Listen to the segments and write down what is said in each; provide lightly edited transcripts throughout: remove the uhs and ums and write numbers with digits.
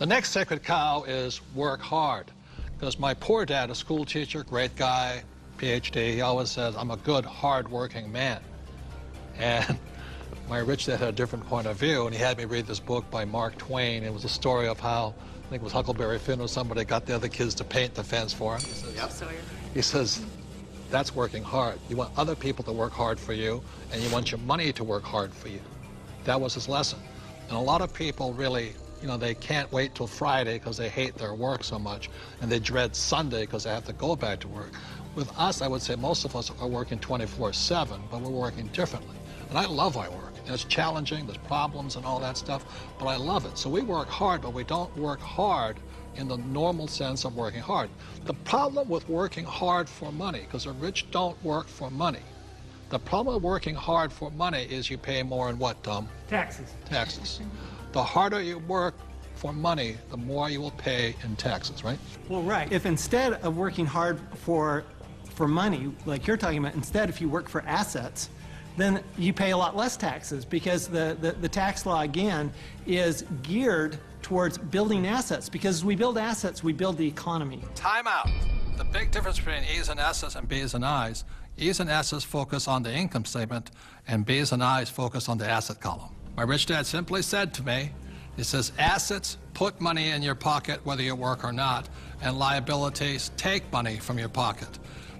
The next sacred cow is work hard. Because my poor dad, a school teacher, great guy, PhD, he always says, I'm a good, hard-working man. And my rich dad had a different point of view, and he had me read this book by Mark Twain. It was a story of how, I think it was Huckleberry Finn or somebody, got the other kids to paint the fence for him. He says, that's working hard. You want other people to work hard for you, and you want your money to work hard for you. That was his lesson. And a lot of people really, you know, they can't wait till Friday because they hate their work so much, and they dread Sunday because they have to go back to work. With us, I would say most of us are working 24/7, but we're working differently. And I love our work. And it's challenging, there's problems and all that stuff, but I love it. So we work hard, but we don't work hard in the normal sense of working hard. The problem with working hard for money, because the rich don't work for money, the problem with working hard for money is you pay more in what, Tom? Taxes. Taxes. The harder you work for money, the more you will pay in taxes, right? Well, right. If instead of working hard for money, like you're talking about, instead if you work for assets, then you pay a lot less taxes, because the tax law, again, is geared towards building assets, because as we build assets, we build the economy. Time out. The big difference between E's and S's and B's and I's, E's and S's focus on the income statement, and B's and I's focus on the asset column. My rich dad simply said to me, he says, assets put money in your pocket whether you work or not, and liabilities take money from your pocket.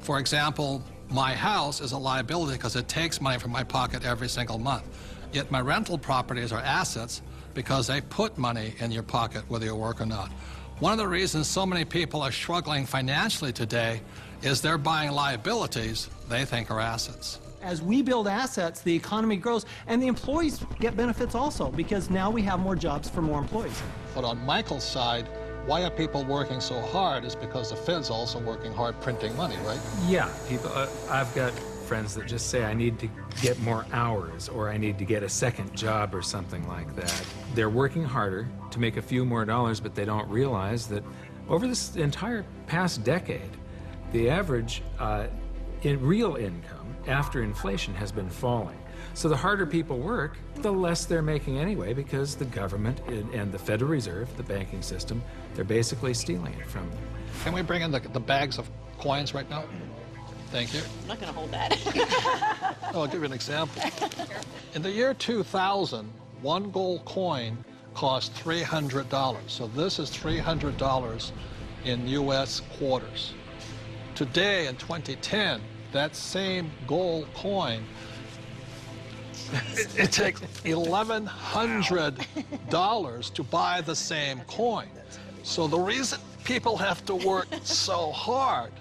For example, my house is a liability because it takes money from my pocket every single month. Yet my rental properties are assets because they put money in your pocket whether you work or not. One of the reasons so many people are struggling financially today is they're buying liabilities they think are assets. As we build assets, the economy grows, and the employees get benefits also, because now we have more jobs for more employees. But on Michael's side, why are people working so hard is because the Fed's also working hard printing money, right? Yeah, people. I've got friends that just say, I need to get more hours, or I need to get a second job or something like that. They're working harder to make a few more dollars, but they don't realize that over this entire past decade, the average in real income after inflation has been falling. So the harder people work, the less they're making anyway, because the government and the Federal Reserve, the banking system, they're basically stealing it from them. Can we bring in the bags of coins right now? Thank you. I'm not going to hold that. Oh, I'll give you an example. In the year 2000, one gold coin cost $300. So this is $300 in U.S. quarters. Today, in 2010, that same gold coin, it takes $1,100 to buy the same coin. So the reason people have to work so hard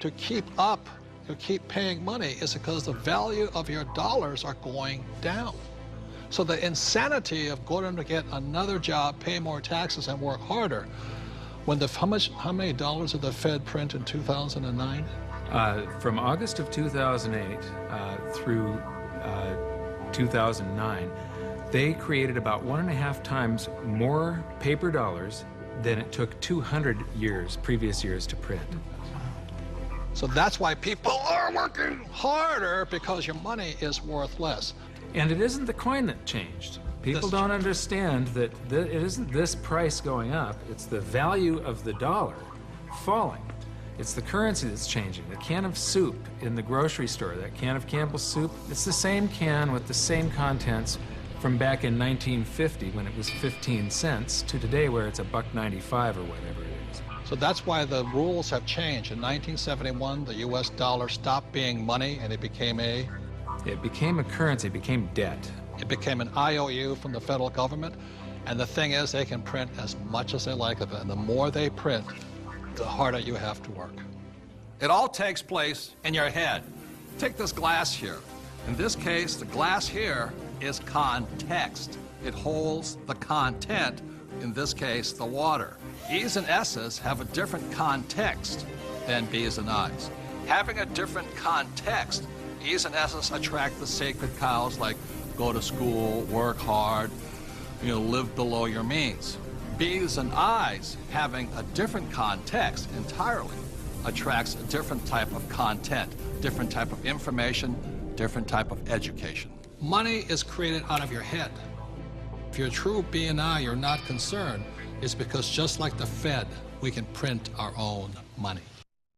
to keep up, to keep paying money, is because the value of your dollars are going down. So the insanity of going to get another job, pay more taxes, and work harder, when how many dollars did the Fed print in 2009? From August of 2008 through 2009, they created about 1.5 times more paper dollars than it took 200 previous years to print. So that's why people are working harder, because your money is worth less. And it isn't the coin that changed. People don't understand that it isn't this price going up, it's the value of the dollar falling. It's the currency that's changing. The can of soup in the grocery store, that can of Campbell's soup, it's the same can with the same contents from back in 1950 when it was 15 cents to today where it's $1.95 or whatever it is. So that's why the rules have changed. In 1971, the U.S. dollar stopped being money and it became a currency, it became debt. It became an IOU from the federal government. And the thing is, they can print as much as they like of it. And the more they print, the harder you have to work. It all takes place in your head. Take this glass here. In this case, the glass here is context. It holds the content, in this case, the water. E's and S's have a different context than B's and I's. Having a different context, E's and S's attract the sacred cows like go to school, work hard, live below your means. B's and I's, having a different context entirely, attracts a different type of content, different type of information, different type of education. Money is created out of your head. If you're a true B and I, you're not concerned is because just like the Fed, we can print our own money.